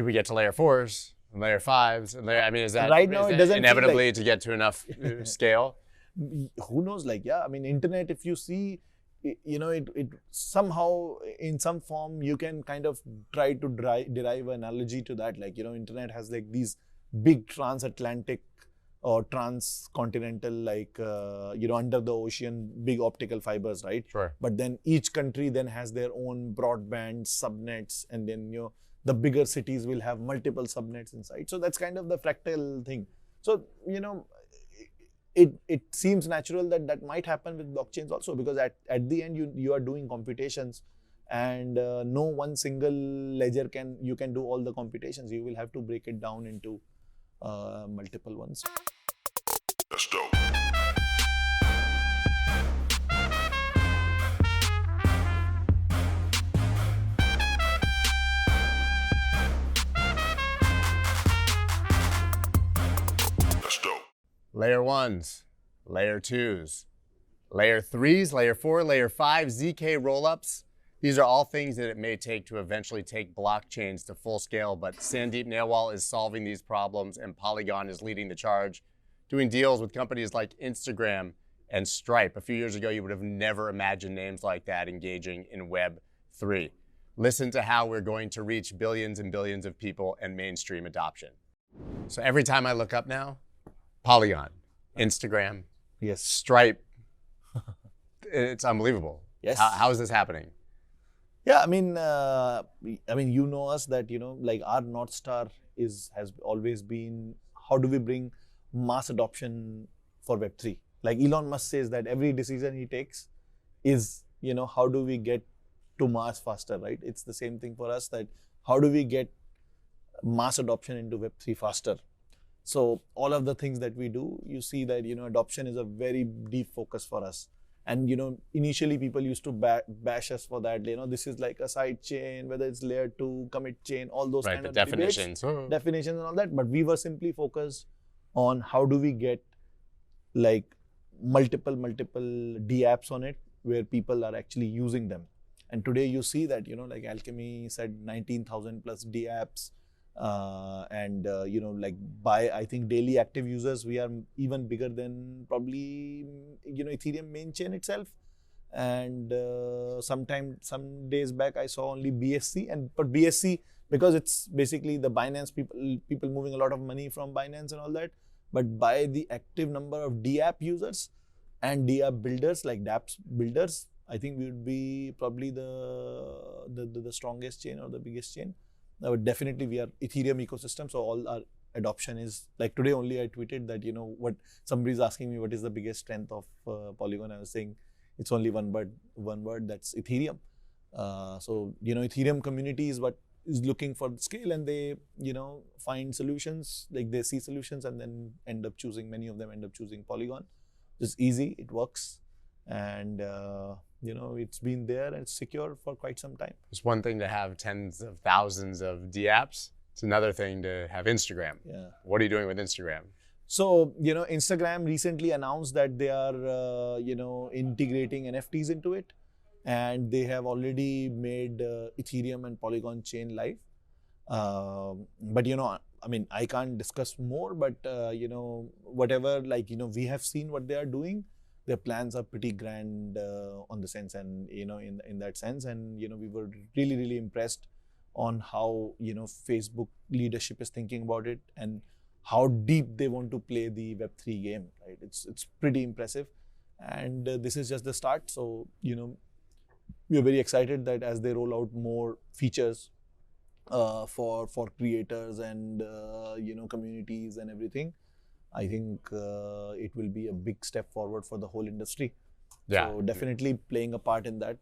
do we get to layer 4s, and layer 5s, and layer, I mean, is that Right now, is it that doesn't feel inevitably like- to get to enough scale? Who knows? Like, yeah, I mean, internet, if you see, it somehow in some form you can kind of try to derive an analogy to that. Like, internet has like these big transatlantic or transcontinental, like, under the ocean, big optical fibers, right? Sure. But then each country then has their own broadband subnets, and then, the bigger cities will have multiple subnets inside. So that's kind of the fractal thing. So, it seems natural that might happen with blockchains also, because at the end you are doing computations, and no one single ledger you can do all the computations. You will have to break it down into multiple ones. That's dope. That's dope. Layer 1s, layer 2s, layer 3s, layer 4, layer 5, ZK rollups. These are all things that it may take to eventually take blockchains to full scale, but Sandeep Nailwal is solving these problems, and Polygon is leading the charge, doing deals with companies like Instagram and Stripe. A few years ago, you would have never imagined names like that engaging in Web3. Listen to how we're going to reach billions and billions of people and mainstream adoption. So every time I look up now, Polygon, Instagram, Yes. Stripe, it's unbelievable. Yes. How is this happening? Yeah, I mean, you know us that, like our North Star has always been, how do we bring mass adoption for Web3? Like Elon Musk says that every decision he takes is, how do we get to mass faster, right? It's the same thing for us, that how do we get mass adoption into Web3 faster? So all of the things that we do, you see that, adoption is a very deep focus for us. And, initially people used to bash us for that. This is like a side chain, whether it's layer 2, commit chain, all those Right, kind the of definitions. debates, definitions and all that. But we were simply focused on how do we get like multiple dApps on it, where people are actually using them. And today you see that, like Alchemy said 19,000 plus dApps. Like by, I think, daily active users, we are even bigger than probably, Ethereum main chain itself. And some days back, I saw only BSC, but BSC, because it's basically the Binance people moving a lot of money from Binance and all that. But by the active number of dApp users and dApp builders, like dApps builders, I think we would be probably the strongest chain or the biggest chain. Definitely we are Ethereum ecosystem, so all our adoption is, like today only I tweeted that, what somebody's asking me, what is the biggest strength of Polygon? I was saying it's only one word, that's Ethereum. So, Ethereum community is what is looking for the scale, and they, find solutions, like they see solutions and then many of them end up choosing Polygon. It's easy, it works, and it's been there and it's secure for quite some time. It's one thing to have tens of thousands of dApps. It's another thing to have Instagram. Yeah. What are you doing with Instagram? So, Instagram recently announced that they are, integrating NFTs into it, and they have already made Ethereum and Polygon chain live. But, I can't discuss more, but, whatever, like, we have seen what they are doing. Their plans are pretty grand on the sense, and, in that sense. And, we were really, really impressed on how, Facebook leadership is thinking about it and how deep they want to play the Web3 game, right? It's pretty impressive. And this is just the start. So, we are very excited that as they roll out more features for creators and, communities and everything, I think it will be a big step forward for the whole industry. Yeah. So definitely playing a part in that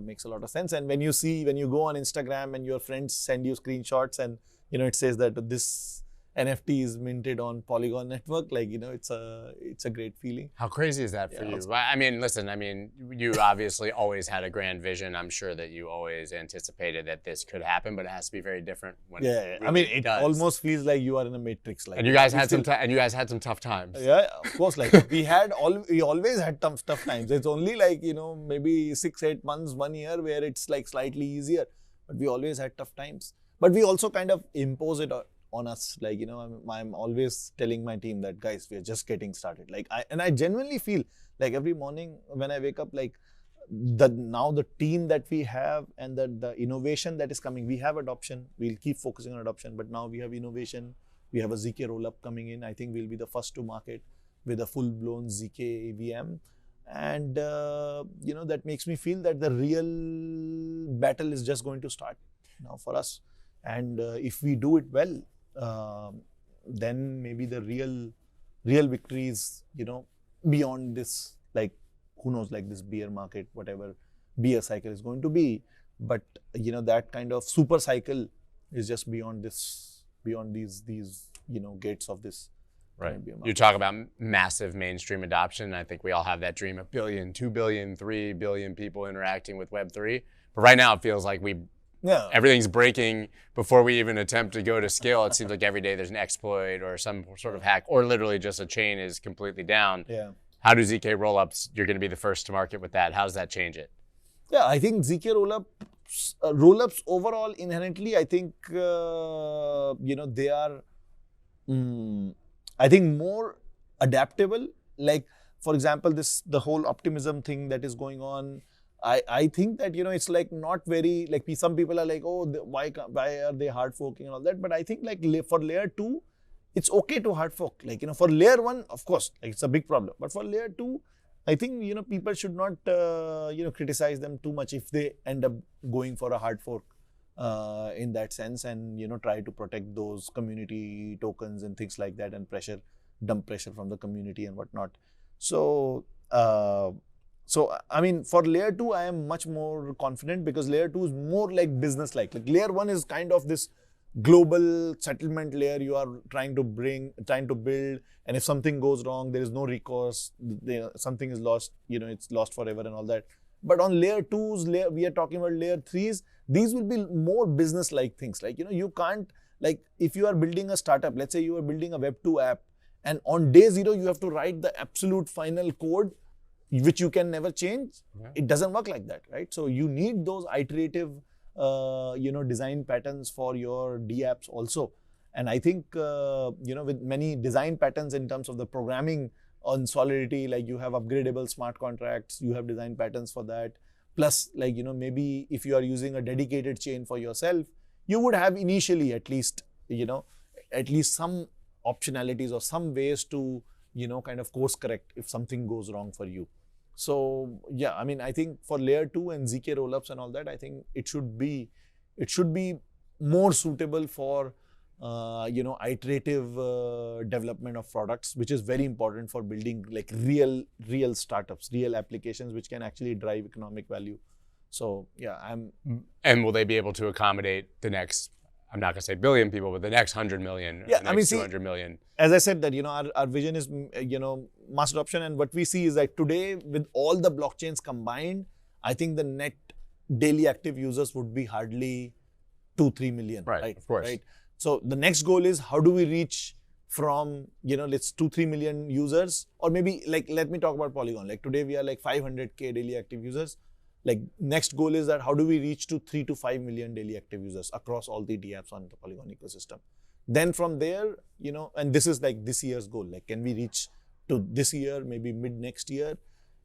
makes a lot of sense. And when you go on Instagram and your friends send you screenshots and, it says that this NFT is minted on Polygon network, like, it's a great feeling. How crazy is that for you? Listen, you obviously always had a grand vision. I'm sure that you always anticipated that this could happen, but it has to be very different when it really it does. almost feels like you are in a matrix. Like, And you guys had some tough times. Yeah, of course. Like we always had tough times. It's only like, maybe 6-8 months, 1 year where it's like slightly easier, but we always had tough times. but we also kind of impose it on us. Like, I'm always telling my team that, guys, we are just getting started. Like, I genuinely feel like every morning when I wake up, like now the team that we have and the innovation that is coming, we have adoption, we'll keep focusing on adoption, but now we have innovation, we have a ZK rollup coming in. I think we'll be the first to market with a full-blown ZK EVM. And, that makes me feel that the real battle is just going to start now for us. And if we do it well, then maybe the real victory is, beyond this, like, who knows, like this bear market, whatever bear cycle is going to be. But, that kind of super cycle is just beyond these gates of this. Right. You talk about massive mainstream adoption. I think we all have that dream of 1 billion, 2 billion, 3 billion people interacting with Web3. But right now it feels like everything's breaking before we even attempt to go to scale. It seems like every day there's an exploit or some sort of hack, or literally just a chain is completely down. Yeah. How do ZK rollups, you're going to be the first to market with that. How does that change it? Yeah, I think ZK rollups overall inherently, I think, they are, I think, more adaptable. Like, for example, the whole optimism thing that is going on, I think that, it's like not very, like some people are like, oh, why are they hard forking and all that? But I think like for layer 2, it's okay to hard fork. Like, for layer 1, of course, like it's a big problem. But for layer 2, I think, people should not, criticize them too much if they end up going for a hard fork in that sense, and, try to protect those community tokens and things like that, and dump pressure from the community and whatnot. So, I mean, for layer 2, I am much more confident because layer 2 is more like business-like. Like layer 1 is kind of this global settlement layer you are trying to build, and if something goes wrong, there is no recourse, something is lost, it's lost forever and all that. But on layer 2s, we are talking about layer 3s, these will be more business-like things. Like, you can't, like, if you are building a startup, let's say you are building a Web 2 app, and on day 0, you have to write the absolute final code, which you can never change. Yeah. It doesn't work like that, right? So you need those iterative, design patterns for your dApps also. And I think, with many design patterns in terms of the programming on Solidity, like you have upgradable smart contracts, you have design patterns for that. Plus, like, maybe if you are using a dedicated chain for yourself, you would have initially at least some optionalities or some ways to, kind of course correct if something goes wrong for you. So, yeah, I mean, I think for layer 2 and ZK rollups and all that, I think it should be more suitable for, iterative development of products, which is very important for building like real startups, real applications, which can actually drive economic value. So, yeah, And will they be able to accommodate the next, I'm not going to say billion people, but the next 100 million, yeah, the next 200 million? As I said that, our vision is, mass adoption. And what we see is that today, with all the blockchains combined, I think the net daily active users would be hardly 2-3 million. Right, of course. Right. So the next goal is how do we reach from, let's 2-3 million users, or maybe like, let me talk about Polygon. Like today we are like 500K daily active users. Like next goal is that how do we reach to 3 to 5 million daily active users across all the dApps on the Polygon ecosystem. Then from there, and this is like this year's goal, like can we reach to this year, maybe mid next year.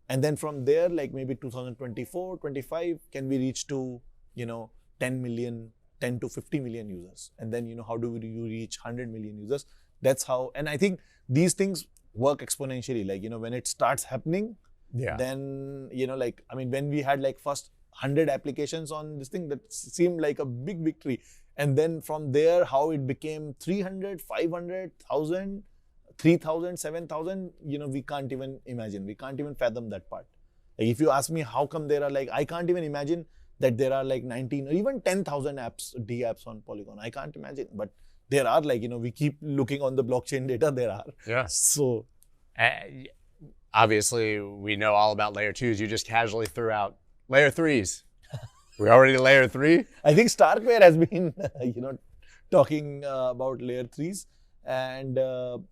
And then from there, like maybe 2024, 25, can we reach to, 10 to 50 million users. And then, how do you reach 100 million users? That's how, and I think these things work exponentially. Like, when it starts happening, then, when we had like first 100 applications on this thing, that seemed like a big victory. And then from there, how it became 300, 500, 1,000, 3,000, 7,000, we can't even imagine. We can't even fathom that part. Like if you ask me how come there are like, I can't even imagine that there are like 19 or even 10,000 dApps on Polygon. I can't imagine, but there are like, we keep looking on the blockchain data, there are. Yeah. So. Obviously, we know all about layer 2s. You just casually threw out layer 3s. We're already layer 3? I think Starkware has been, talking about layer 3s. And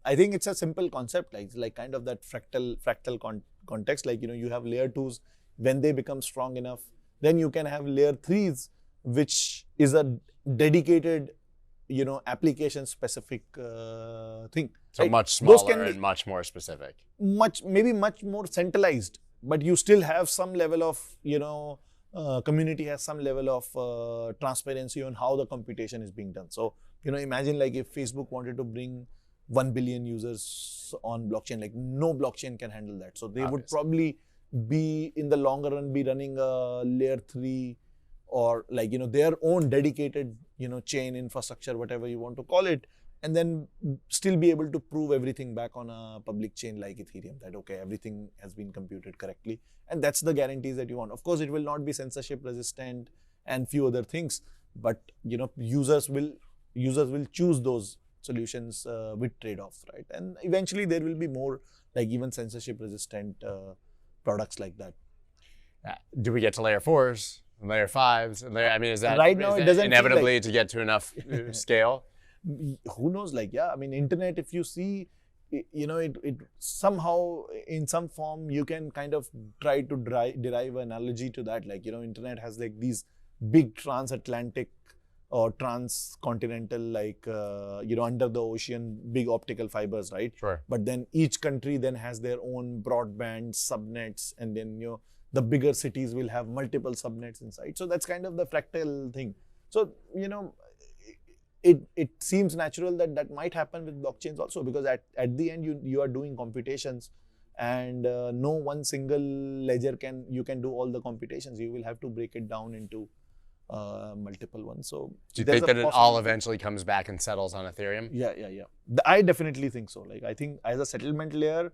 I think it's a simple concept, like kind of that fractal context. Like, you have layer 2s, when they become strong enough, then you can have layer 3s which is a dedicated, application specific thing. So right? much Those smaller can be and much more specific. maybe much more centralized, but you still have some level of, community has some level of transparency on how the computation is being done. So, imagine like if Facebook wanted to bring 1 billion users on blockchain, like no blockchain can handle that. So they would probably be in the longer run be running a layer 3 or like, their own dedicated, chain infrastructure, whatever you want to call it, and then still be able to prove everything back on a public chain like Ethereum that, okay, everything has been computed correctly. And that's the guarantees that you want. Of course, it will not be censorship resistant and few other things, but, users will choose those solutions with trade-offs, right? And eventually there will be more like even censorship resistant products like that. Do we get to layer 4s, and layer 5s? I mean, is that right now is it that doesn't inevitably feel like, to get to enough scale? Who knows? Like, yeah, I mean, internet, if you see, it somehow in some form you can kind of try to derive an analogy to that. Like, internet has like these big transatlantic or transcontinental, like, under the ocean, big optical fibers, right? Sure. But then each country then has their own broadband subnets, and then, the bigger cities will have multiple subnets inside. So that's kind of the fractal thing. So, it seems natural that might happen with blockchains also, because at the end you are doing computations, and no one single ledger you can do all the computations. You will have to break it down into multiple ones. So do you think that it all eventually comes back and settles on Ethereum? Yeah. I definitely think so. Like, I think as a settlement layer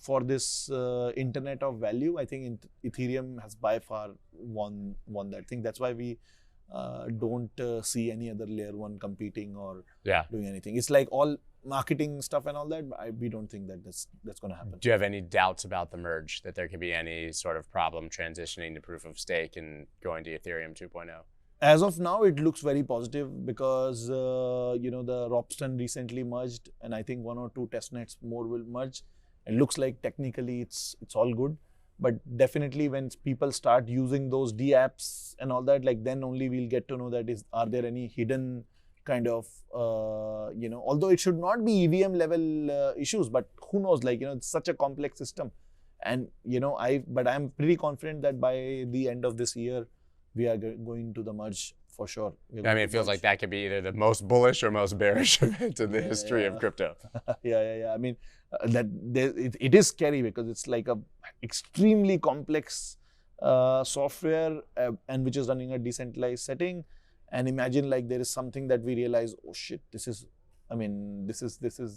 for this internet of value, I think Ethereum has by far won that. I think that's why we don't see any other layer 1 competing or doing anything. It's like all marketing stuff and all that. We don't think that that's going to happen. Do you have any doubts about the merge, that there could be any sort of problem transitioning to proof of stake and going to Ethereum 2.0? As of now, it looks very positive because, the Ropsten recently merged, and I think 1 or 2 testnets more will merge. It looks like technically it's all good. But definitely when people start using those D apps and all that, like then only we'll get to know that are there any hidden kind of, although it should not be EVM level issues, but who knows, like, it's such a complex system. And, but I'm pretty confident that by the end of this year, we are going to the merge for sure. I mean, it feels like that could be either the most bullish or most bearish event in the history of crypto. Yeah. I mean, it is scary because it's like a extremely complex software and which is running a decentralized setting. And imagine like there is something that we realize, oh shit, this is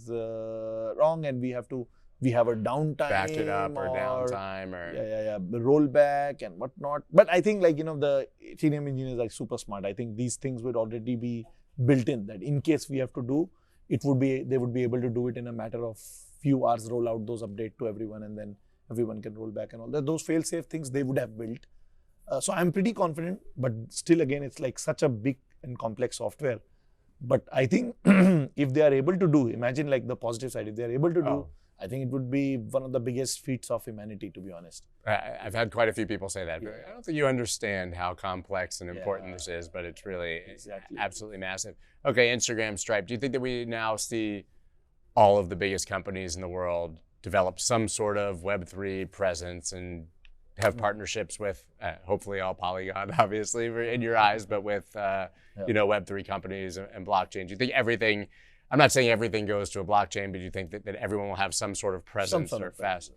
wrong, and we have a downtime. Back it up or downtime or rollback and whatnot. But I think like, the Ethereum engineers are super smart. I think these things would already be built in, that in case we have to do, they would be able to do it in a matter of few hours, roll out those updates to everyone, and then everyone can roll back and all that. Those fail-safe things they would have built. So I'm pretty confident, but still again, it's like such a big and complex software. But I think if they are able to do, imagine like the positive side, if they are able to do, I think it would be one of the biggest feats of humanity, to be honest. I've had quite a few people say that. I don't think you understand how complex and important this is, but it's really absolutely massive. Okay, Instagram, Stripe. Do you think that we now see all of the biggest companies in the world develop some sort of Web3 presence and have partnerships with, hopefully all Polygon, obviously, in your eyes, but with, Web3 companies and blockchain? Do you think everything, I'm not saying everything goes to a blockchain, but do you think that everyone will have some sort of presence or fast?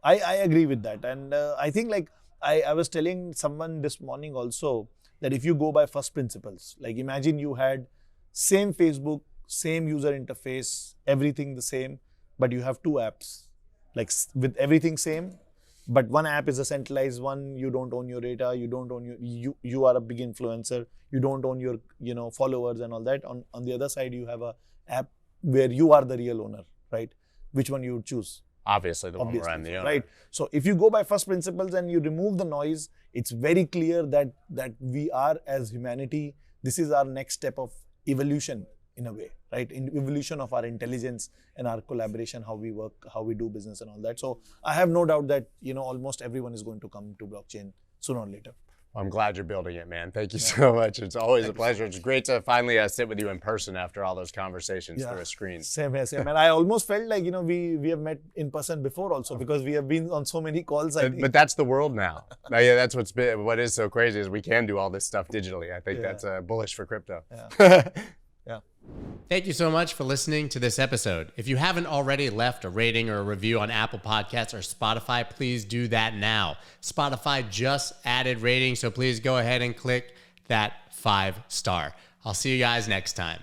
I agree with that. And I think like, I was telling someone this morning also that if you go by first principles, like imagine you had same Facebook, same user interface, everything the same, but you have 2 apps, like with everything same, but one app is a centralized one. You don't own your data. You don't own you are a big influencer. You don't own your, followers and all that. On the other side, you have a app where you are the real owner, right? Which one you would choose? Obviously, the one where I'm the owner. Right. So if you go by first principles and you remove the noise, it's very clear that we are, as humanity, this is our next step of evolution in a way, right? In evolution of our intelligence and our collaboration, how we work, how we do business and all that. So I have no doubt that, almost everyone is going to come to blockchain sooner or later. I'm glad you're building it, man. Thank you so much. It's always a pleasure. It's great to finally sit with you in person after all those conversations through a screen. Same here, same. And I almost felt like, we have met in person before also, because we have been on so many calls. But that's the world now. Yeah, that's what is so crazy is we can do all this stuff digitally. I think that's bullish for crypto. Yeah. Thank you so much for listening to this episode. If you haven't already left a rating or a review on Apple Podcasts or Spotify, please do that now. Spotify just added ratings, so please go ahead and click that 5-star. I'll see you guys next time.